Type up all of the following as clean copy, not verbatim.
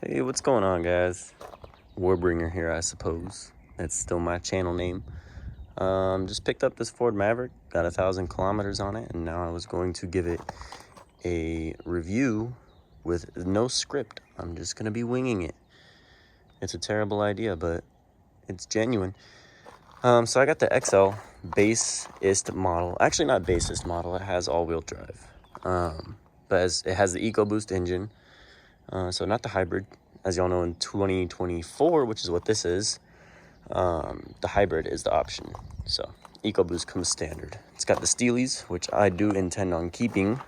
Hey, what's going on, guys? Warbringer here, I suppose. That's still my channel name. Just picked up this Ford Maverick, got 1,000 kilometers on it, and now I was going to give it a review with no script. I'm just gonna be winging it. It's a terrible idea, but it's genuine. So I got the XL basest model. Actually, not basest model. It has all-wheel drive, but it has the Ecoboost engine. So not the hybrid. As y'all know, in 2024, which is what this is, the hybrid is the option. So Ecoboost comes standard. It's got the Steelies, which I do intend on keeping,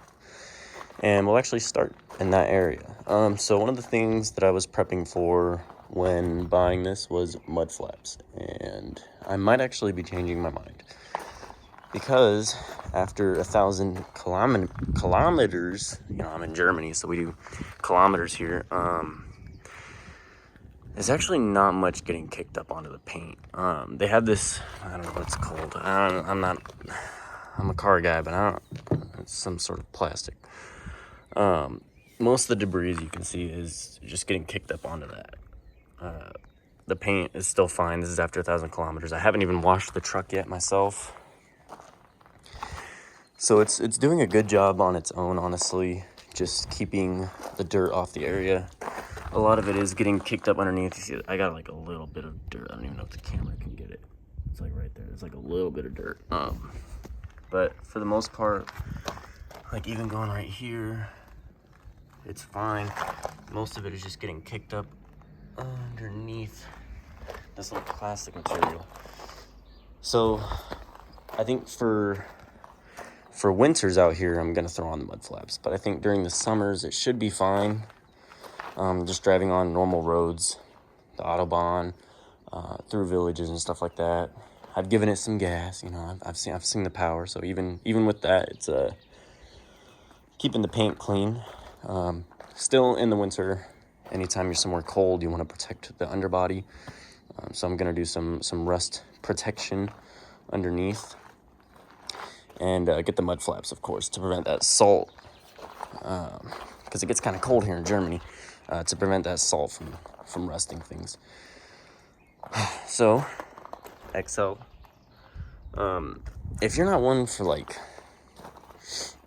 and we'll actually start in that area. So one of the things that I was prepping for when buying this was mud flaps, and I might actually be changing my mind, because after 1,000 kilometers, I'm in Germany, so we do kilometers here. There's actually not much getting kicked up onto the paint. They have this, I don't know what it's called. I'm a car guy, but it's some sort of plastic. Most of the debris you can see is just getting kicked up onto that. The paint is still fine. This is after 1,000 kilometers. I haven't even washed the truck yet myself. So it's doing a good job on its own, honestly, just keeping the dirt off the area. A lot of it is getting kicked up underneath. You see, I got like a little bit of dirt. I don't even know if the camera can get it. It's like right there. There's like a little bit of dirt. But for the most part, like even going right here, it's fine. Most of it is just getting kicked up underneath this little plastic material. So I think for winters out here, I'm gonna throw on the mud flaps. But I think during the summers, it should be fine. Just driving on normal roads, the Autobahn, through villages and stuff like that. I've given it some gas, I've seen the power. So even with that, it's keeping the paint clean. Still in the winter, anytime you're somewhere cold, you want to protect the underbody. So I'm gonna do some rust protection underneath, and get the mud flaps, of course, to prevent that salt, because it gets kind of cold here in Germany. To prevent that salt from rusting things. So, XL. If you're not one for like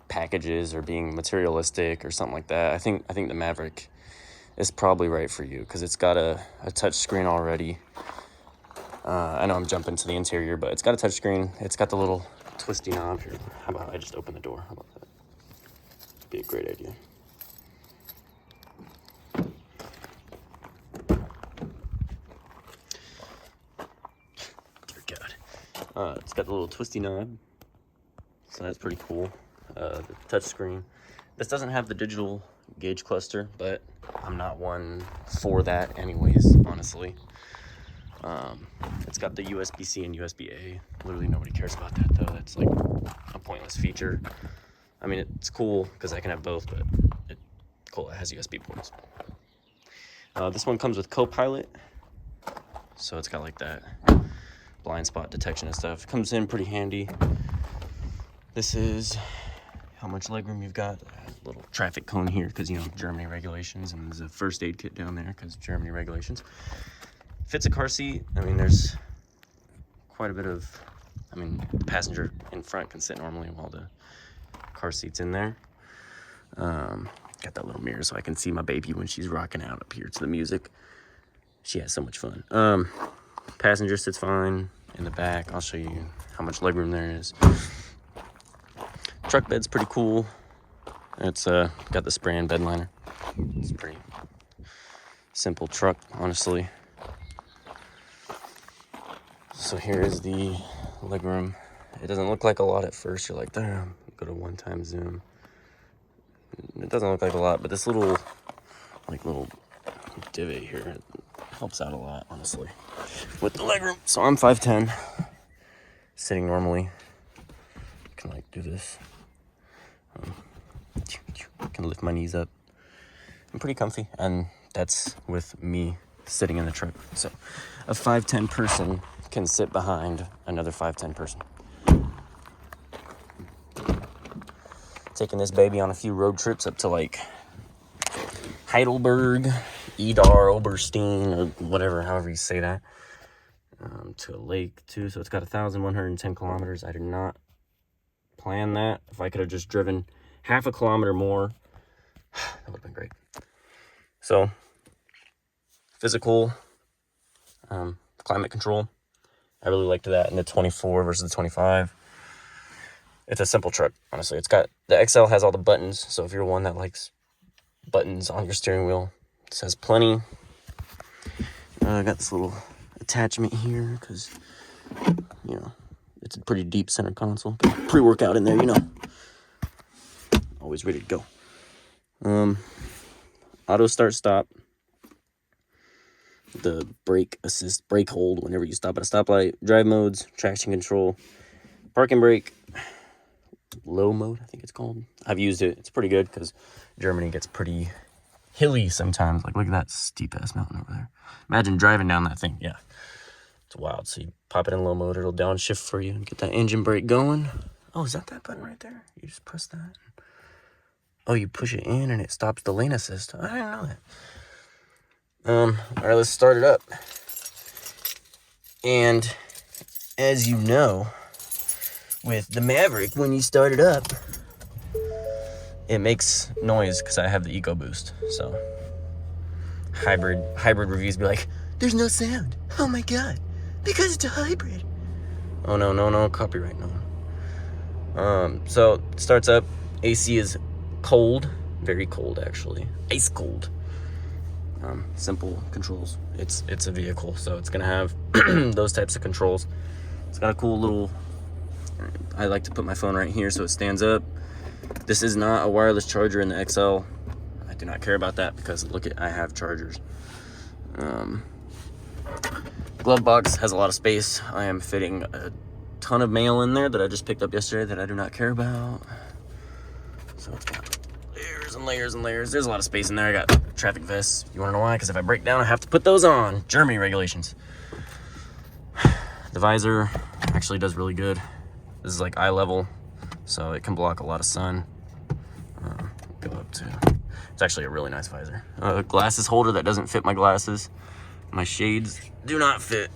packages or being materialistic or something like that, I think the Maverick is probably right for you, because it's got a touch screen already. I know I'm jumping to the interior, but it's got a touch screen. It's got the little twisty knob here. How about I just open the door? How about that? It'd be a great idea. It's got the little twisty knob, so that's pretty cool. The touch screen. This doesn't have the digital gauge cluster, but I'm not one for that anyways, honestly. It's got the USB-C and USB-A. Literally nobody cares about that, though. That's like a pointless feature. I mean, it's cool because I can have both, but it's cool. It has USB ports. This one comes with Copilot, so it's got like that blind spot detection and stuff. Comes in pretty handy. This is how much legroom you've got. A little traffic cone here because, Germany regulations, and there's a first aid kit down there because Germany regulations. Fits a car seat. I mean, there's quite a bit of, the passenger in front can sit normally while the car seat's in there. Got that little mirror so I can see my baby when she's rocking out up here to the music. She has so much fun. Passenger sits fine. In the back, I'll show you how much legroom there is. Truck bed's pretty cool. It's got the spray-in bed liner. It's a pretty simple truck, honestly. So here is the legroom. It doesn't look like a lot at first. You're like, damn. Go to one-time zoom. It doesn't look like a lot, but this little divot here helps out a lot, honestly, with the legroom. So I'm 5'10", sitting normally. Can do this. Can lift my knees up. I'm pretty comfy, and that's with me sitting in the truck. So a 5'10" person can sit behind another 5'10" person. Taking this baby on a few road trips up to like Heidelberg Edar Oberstein or whatever, however you say that, to a lake too. So it's got 1,110 kilometers. I did not plan that. If I could have just driven half a kilometer more, that would have been great. So physical, climate control, I really liked that in the 24 versus the 25. It's a simple truck, honestly. It's got, the XL has all the buttons, so if you're one that likes buttons on your steering wheel, it says plenty. I got this little attachment here because, you know, it's a pretty deep center console. Got pre-workout in there, you know. Always ready to go. Auto start stop. The brake assist, brake hold whenever you stop at a stoplight. Drive modes, traction control, parking brake, low mode, I think it's called. I've used it. It's pretty good because Germany gets pretty hilly sometimes. Like, look at that steep ass mountain over there. Imagine driving down that thing. Yeah, it's wild. So you pop it in low mode, it'll downshift for you and get that engine brake going. Oh, is that button right there? You just press that. Oh, you push it in and it stops the lane assist. I didn't know that. All right, let's start it up. And as you know, with the Maverick, when you start it up, it makes noise because I have the Ecoboost. So hybrid reviews be like, there's no sound. Oh my god, because it's a hybrid. Oh no, copyright, no. So it starts up. AC is cold, very cold actually, ice cold. Simple controls. It's a vehicle, so it's gonna have those types of controls. It's got a cool little, I like to put my phone right here so it stands up. This is not a wireless charger in the XL. I do not care about that because look at, I have chargers. Glove box has a lot of space. I am fitting a ton of mail in there that I just picked up yesterday that I do not care about. So it's got layers and layers and layers. There's a lot of space in there. I got traffic vests. You wanna know why? Because if I break down, I have to put those on. Germany regulations. The visor actually does really good. This is like eye level, so it can block a lot of sun. Go up to, it's actually a really nice visor. Glasses holder that doesn't fit my glasses. My shades do not fit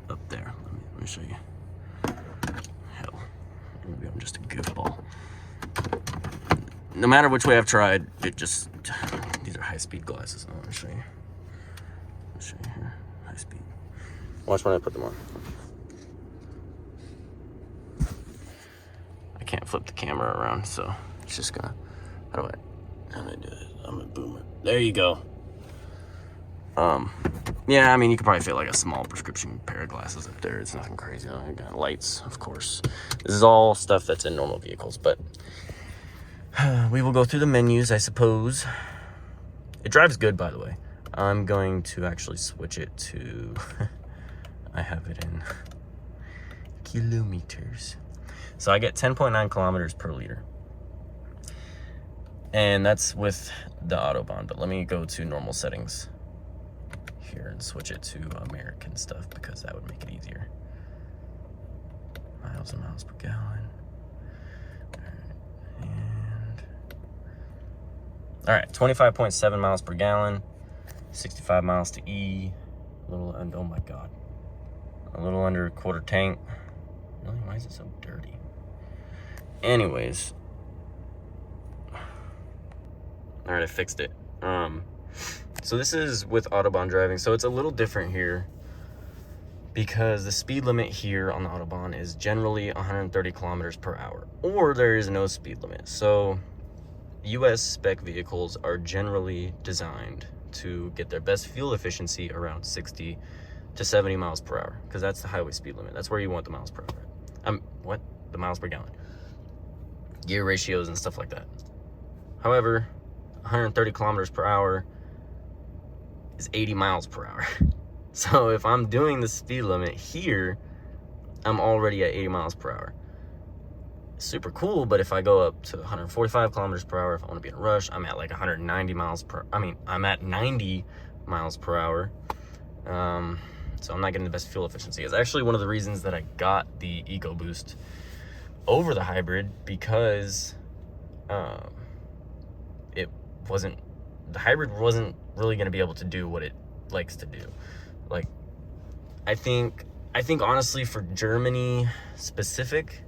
up there. Let me show you. Hell, maybe I'm just a goofball. No matter which way I've tried, it just, these are high-speed glasses. Let me show you. I'll show you here, high speed. Watch when I put them on. I can't flip the camera around, so it's just gonna, how do I do it? I'm gonna boom it. There you go. Yeah, I mean, you could probably fit like a small prescription pair of glasses up there. It's nothing crazy. I got lights, of course. This is all stuff that's in normal vehicles, but we will go through the menus, I suppose. It drives good, by the way. I'm going to actually switch it to, I have it in kilometers. So I get 10.9 kilometers per liter. And that's with the Autobahn, but let me go to normal settings here and switch it to American stuff because that would make it easier. Miles and miles per gallon. All right, 25.7 miles per gallon, 65 miles to E, a little, and oh my God, a little under a quarter tank. Really, why is it so dirty? Anyways, all right, I fixed it. So this is with Autobahn driving, so it's a little different here because the speed limit here on the Autobahn is generally 130 kilometers per hour, or there is no speed limit. So US spec vehicles are generally designed to get their best fuel efficiency around 60 to 70 miles per hour because that's the highway speed limit. That's where you want the miles per hour. The miles per gallon. Gear ratios and stuff like that. However, 130 kilometers per hour is 80 miles per hour. So if I'm doing the speed limit here, I'm already at 80 miles per hour. Super cool, but if I go up to 145 kilometers per hour, if I want to be in a rush, I'm at like 190 miles per, I'm at 90 miles per hour. So I'm not getting the best fuel efficiency. It's actually one of the reasons that I got the Ecoboost over the hybrid because it wasn't the hybrid wasn't really going to be able to do what it likes to do. Like, I think honestly for Germany specific,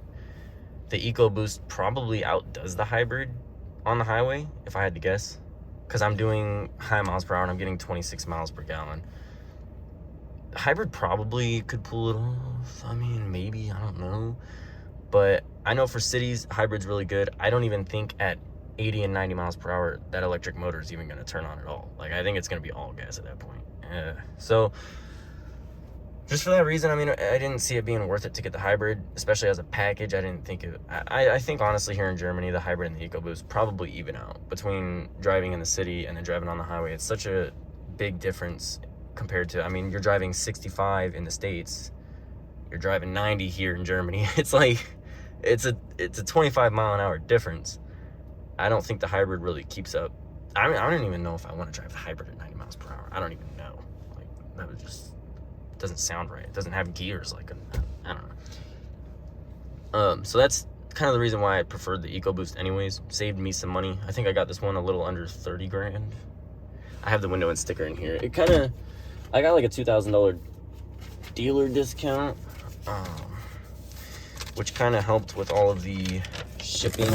the Ecoboost probably outdoes the hybrid on the highway, if I had to guess, because I'm doing high miles per hour and I'm getting 26 miles per gallon. The hybrid probably could pull it off. I mean, maybe, I don't know. But I know for cities, hybrid's really good. I don't even think at 80 and 90 miles per hour that electric motor is even going to turn on at all. Like, I think it's going to be all gas at that point. So just for that reason, I mean, I didn't see it being worth it to get the hybrid, especially as a package. I didn't think it. I think honestly here in Germany, the hybrid and the EcoBoost probably even out between driving in the city and then driving on the highway. It's such a big difference compared to, I mean, you're driving 65 in the States, you're driving 90 here in Germany. It's like, it's a 25 mile an hour difference. I don't think the hybrid really keeps up. I mean, I don't even know if I want to drive the hybrid at 90 miles per hour. I don't even know. Like, that would just doesn't sound right. It doesn't have gears like I don't know. So that's kind of the reason why I preferred the EcoBoost anyways. Saved me some money. I think I got this one a little under 30 grand. I have the window and sticker in here. I got like a $2,000 dealer discount, which kind of helped with all of the shipping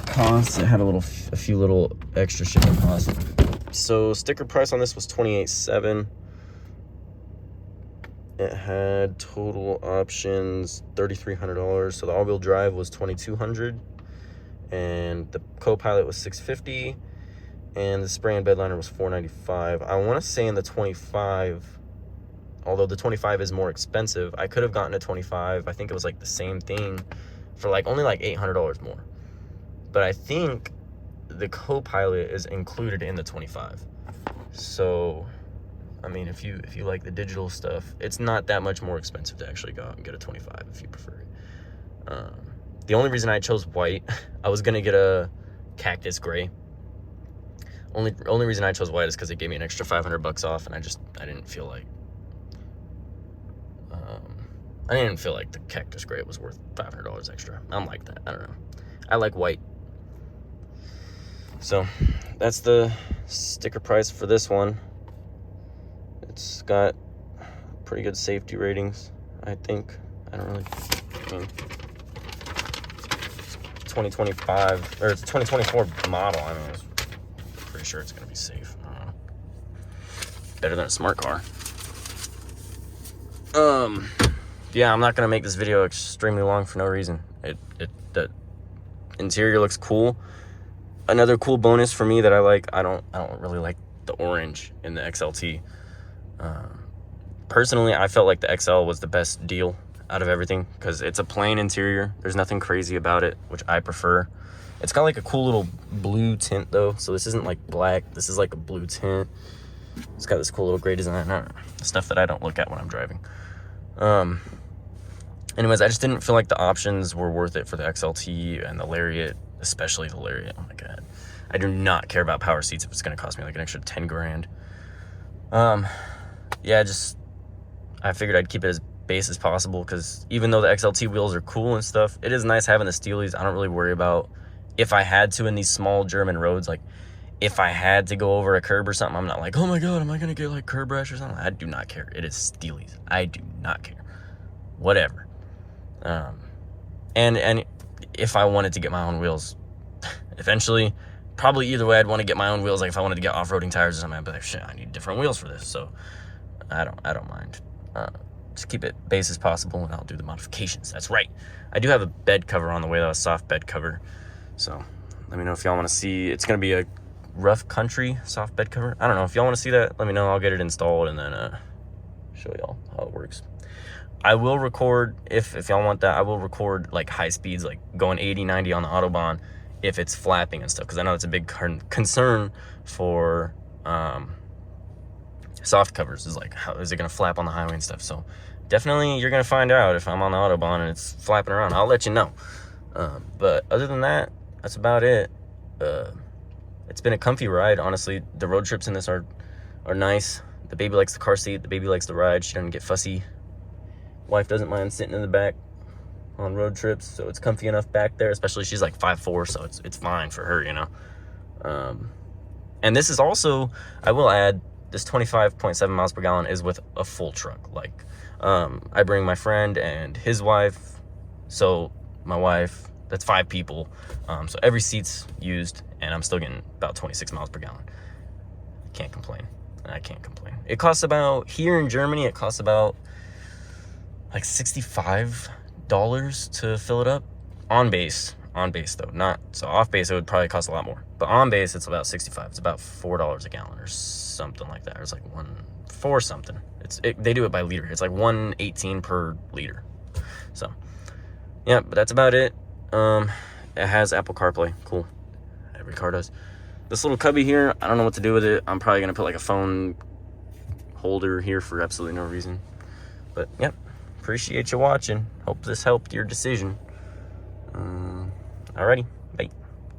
costs. It had a few little extra shipping costs. So sticker price on this was $28,700. It had total options $3,300. So the all-wheel drive was $2,200, and the co-pilot was $650, and the spray and bed liner was $495. I want to say in the 25, although the 25 is more expensive, I could have gotten a 25. I think it was like the same thing for like only like $800 more. But I think the co-pilot is included in the 25. So I mean, if you like the digital stuff, it's not that much more expensive to actually go out and get a 25 if you prefer it. The only reason I chose white, I was gonna get a cactus gray. Only reason I chose white is because it gave me an extra $500 off, and I didn't feel like the cactus gray was worth $500 extra. I'm like that. I don't know. I like white. So that's the sticker price for this one. It's got pretty good safety ratings, I think. I mean, 2025, or it's 2024 model. I mean, I'm pretty sure it's going to be safe. Better than a smart car. Yeah, I'm not going to make this video extremely long for no reason. The interior looks cool. Another cool bonus for me that I like, I don't really like the orange in the XLT. Personally, I felt like the XL was the best deal out of everything because it's a plain interior. There's nothing crazy about it, which I prefer. It's got like a cool little blue tint though, so this isn't like black. This is like a blue tint. It's got this cool little gray design. I don't know, stuff that I don't look at when I'm driving. Anyways, I just didn't feel like the options were worth it for the XLT and the Lariat, especially the Lariat. Oh my god, I do not care about power seats if it's going to cost me like an extra 10 grand. Yeah, I figured I'd keep it as base as possible because even though the XLT wheels are cool and stuff, it is nice having the Steelies. I don't really worry about if I had to in these small German roads. Like, if I had to go over a curb or something, I'm not like, oh my god, am I going to get like curb rash or something? I do not care. It is Steelies. I do not care. Whatever. And if I wanted to get my own wheels, eventually, probably either way, I'd want to get my own wheels. Like if I wanted to get off-roading tires or something, I'd be like, shit, I need different wheels for this. So I don't mind. Just keep it base as possible, and I'll do the modifications. That's right. I do have a bed cover on the way, though, a soft bed cover. So let me know if y'all want to see. It's going to be a rough country soft bed cover. I don't know. If y'all want to see that, let me know. I'll get it installed and then show y'all how it works. I will record, if y'all want that, I will record like high speeds, like going 80, 90 on the Autobahn if it's flapping and stuff, because I know it's a big concern for soft covers, is like, how is it going to flap on the highway and stuff. So definitely you're going to find out if I'm on the Autobahn and it's flapping around. I'll let you know. But other than that, that's about it. It's been a comfy ride, honestly. The road trips in this are nice. The baby likes the car seat. The baby likes the ride. She doesn't get fussy. Wife doesn't mind sitting in the back on road trips, so it's comfy enough back there, especially she's like 5'4", so it's fine for her, you know. And this is also, I will add, this 25.7 miles per gallon is with a full truck. Like, I bring my friend and his wife, so my wife, that's 5 people. So every seat's used, and I'm still getting about 26 miles per gallon. Can't complain. I can't complain. It costs about, here in Germany, it costs about like $65 to fill it up. On base though, not, so off base it would probably cost a lot more. But on base it's about 65. It's about $4 a gallon or something like that. Or it's like 1.4 something. They do it by liter. It's like 1.18 per liter. So yeah, but that's about it. It has Apple CarPlay. Cool. Every car does. This little cubby here, I don't know what to do with it. I'm probably gonna put like a phone holder here for absolutely no reason. But yeah, appreciate you watching. Hope this helped your decision. Alrighty.